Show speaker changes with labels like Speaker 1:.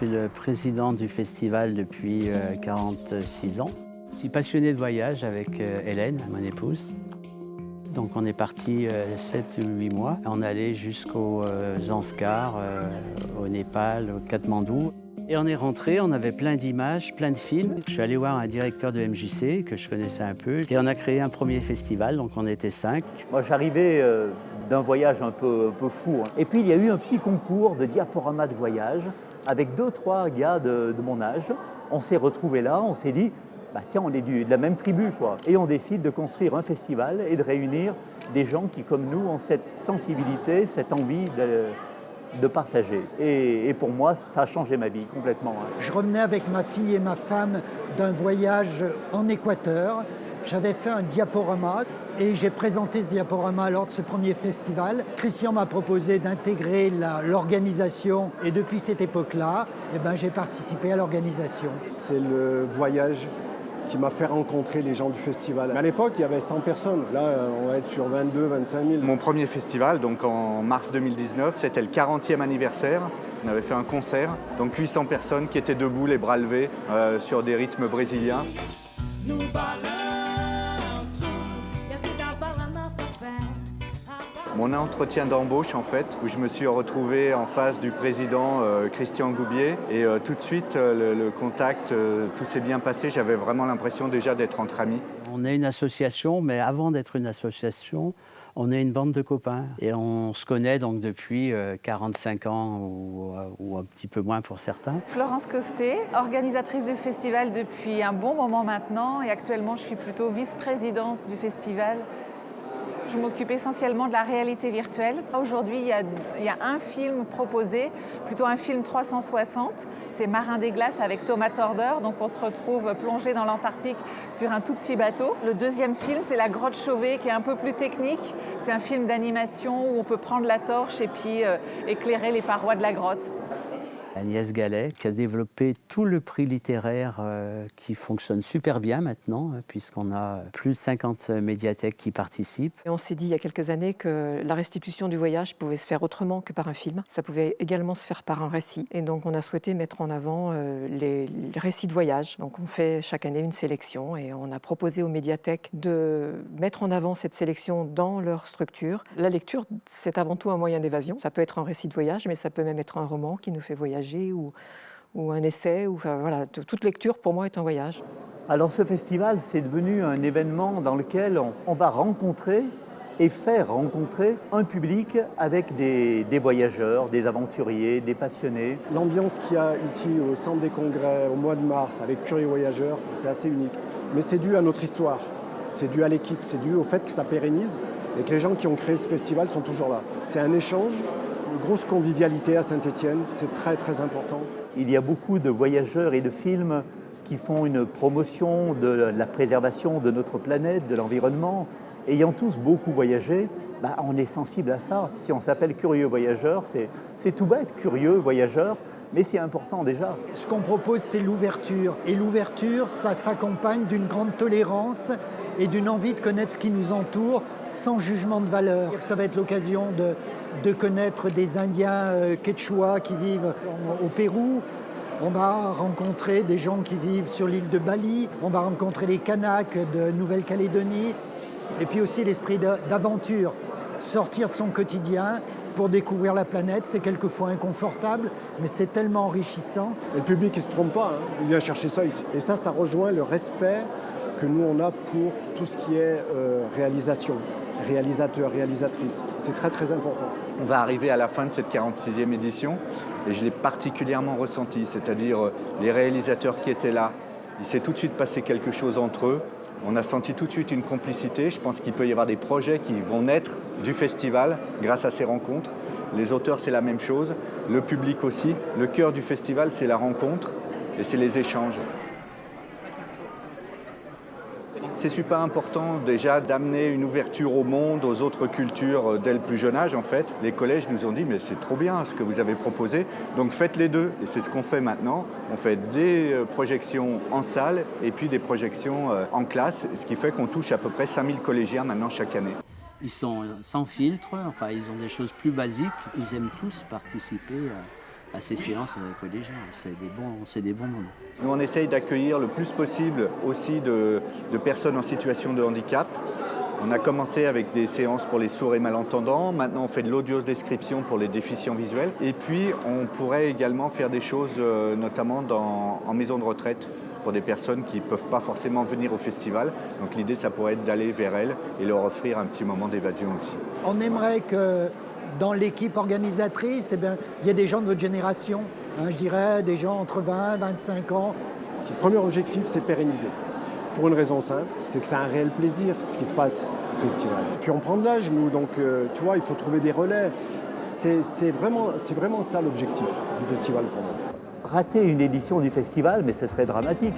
Speaker 1: suis le président du festival depuis 46 ans. Je suis passionné de voyage avec Hélène, mon épouse. Donc on est parti 7 ou 8 mois. On allait jusqu'au Zanskar, au Népal, au Katmandou. Et on est rentré, on avait plein d'images, plein de films. Je suis allé voir un directeur de MJC que je connaissais un peu. Et on a créé un premier festival, donc on était 5.
Speaker 2: Moi j'arrivais d'un voyage un peu fou. Et puis il y a eu un petit concours de diaporama de voyage avec 2-3 gars de mon âge. On s'est retrouvés là, on s'est dit, bah tiens, on est de la même tribu, quoi. Et on décide de construire un festival et de réunir des gens qui, comme nous, ont cette sensibilité, cette envie de partager. Et pour moi, ça a changé ma vie complètement.
Speaker 3: Je revenais avec ma fille et ma femme d'un voyage en Équateur. J'avais fait un diaporama et j'ai présenté ce diaporama lors de ce premier festival. Christian m'a proposé d'intégrer l'organisation et depuis cette époque-là, j'ai participé à l'organisation.
Speaker 4: C'est le voyage qui m'a fait rencontrer les gens du festival. À l'époque, il y avait 100 personnes. Là, on va être sur 22 25 000.
Speaker 5: Mon premier festival, donc en mars 2019, c'était le 40e anniversaire. On avait fait un concert, donc 800 personnes qui étaient debout, les bras levés, sur des rythmes brésiliens. Mon entretien d'embauche, en fait, où je me suis retrouvé en face du président Christian Goubier. Et tout de suite, le contact, tout s'est bien passé. J'avais vraiment l'impression déjà d'être entre amis.
Speaker 1: On est une association, mais avant d'être une association, on est une bande de copains. Et on se connaît donc depuis 45 ans ou un petit peu moins pour certains.
Speaker 6: Florence Costet, organisatrice du festival depuis un bon moment maintenant. Et actuellement, je suis plutôt vice-présidente du festival. Je m'occupe essentiellement de la réalité virtuelle. Aujourd'hui, il y a un film proposé, plutôt un film 360. C'est Marin des glaces avec Thomas Torder. Donc on se retrouve plongé dans l'Antarctique sur un tout petit bateau. Le deuxième film, c'est La Grotte Chauvet, qui est un peu plus technique. C'est un film d'animation où on peut prendre la torche et puis éclairer les parois de la grotte.
Speaker 1: Agnès Gallet, qui a développé tout le prix littéraire qui fonctionne super bien maintenant, puisqu'on a plus de 50 médiathèques qui participent.
Speaker 7: Et on s'est dit il y a quelques années que la restitution du voyage pouvait se faire autrement que par un film. Ça pouvait également se faire par un récit. Et donc on a souhaité mettre en avant les récits de voyage. Donc on fait chaque année une sélection et on a proposé aux médiathèques de mettre en avant cette sélection dans leur structure. La lecture, c'est avant tout un moyen d'évasion. Ça peut être un récit de voyage, mais ça peut même être un roman qui nous fait voyager. Ou un essai, voilà, toute lecture pour moi est un voyage.
Speaker 2: Alors ce festival, c'est devenu un événement dans lequel on va rencontrer et faire rencontrer un public avec des voyageurs, des aventuriers, des passionnés.
Speaker 4: L'ambiance qu'il y a ici au centre des congrès au mois de mars avec Curieux Voyageurs, c'est assez unique. Mais c'est dû à notre histoire, c'est dû à l'équipe, c'est dû au fait que ça pérennise et que les gens qui ont créé ce festival sont toujours là. C'est un échange. Une grosse convivialité à Saint-Étienne, c'est très très important.
Speaker 2: Il y a beaucoup de voyageurs et de films qui font une promotion de la préservation de notre planète, de l'environnement. Ayant tous beaucoup voyagé, on est sensible à ça. Si on s'appelle Curieux Voyageurs, c'est tout bête, curieux voyageurs, mais c'est important déjà.
Speaker 3: Ce qu'on propose, c'est l'ouverture. Et l'ouverture, ça s'accompagne d'une grande tolérance et d'une envie de connaître ce qui nous entoure sans jugement de valeur. Ça va être l'occasion de connaître des Indiens quechua qui vivent au Pérou. On va rencontrer des gens qui vivent sur l'île de Bali. On va rencontrer les Kanaks de Nouvelle-Calédonie. Et puis aussi l'esprit d'aventure. Sortir de son quotidien pour découvrir la planète, c'est quelquefois inconfortable, mais c'est tellement enrichissant.
Speaker 4: Et le public, il ne se trompe pas, il vient chercher ça ici. Et ça rejoint le respect que nous, on a pour tout ce qui est réalisation, réalisateur, réalisatrice. C'est très, très important.
Speaker 5: On va arriver à la fin de cette 46e édition et je l'ai particulièrement ressenti, c'est-à-dire les réalisateurs qui étaient là. Il s'est tout de suite passé quelque chose entre eux. On a senti tout de suite une complicité. Je pense qu'il peut y avoir des projets qui vont naître du festival grâce à ces rencontres. Les auteurs, c'est la même chose. Le public aussi. Le cœur du festival, c'est la rencontre et c'est les échanges. C'est super important déjà d'amener une ouverture au monde, aux autres cultures dès le plus jeune âge en fait. Les collèges nous ont dit mais c'est trop bien ce que vous avez proposé, donc faites les deux. Et c'est ce qu'on fait maintenant. On fait des projections en salle et puis des projections en classe, ce qui fait qu'on touche à peu près 5000 collégiens maintenant chaque année.
Speaker 1: Ils sont sans filtre, enfin ils ont des choses plus basiques. Ils aiment tous participer à ces séances collégiales. C'est des bons moments.
Speaker 5: Nous, on essaye d'accueillir le plus possible aussi de personnes en situation de handicap. On a commencé avec des séances pour les sourds et malentendants. Maintenant, on fait de l'audio-description pour les déficients visuels. Et puis, on pourrait également faire des choses, notamment en maison de retraite, pour des personnes qui ne peuvent pas forcément venir au festival. Donc l'idée, ça pourrait être d'aller vers elles et leur offrir un petit moment d'évasion aussi.
Speaker 3: On aimerait que dans l'équipe organisatrice, il y ait des gens de votre génération, je dirais des gens entre 20 et 25 ans.
Speaker 4: Le premier objectif, c'est pérenniser. Pour une raison simple, c'est que c'est un réel plaisir ce qui se passe au festival. Puis on prend de l'âge, nous, donc tu vois, il faut trouver des relais. C'est vraiment ça l'objectif du festival pour moi.
Speaker 2: Rater une édition du festival, mais ce serait dramatique.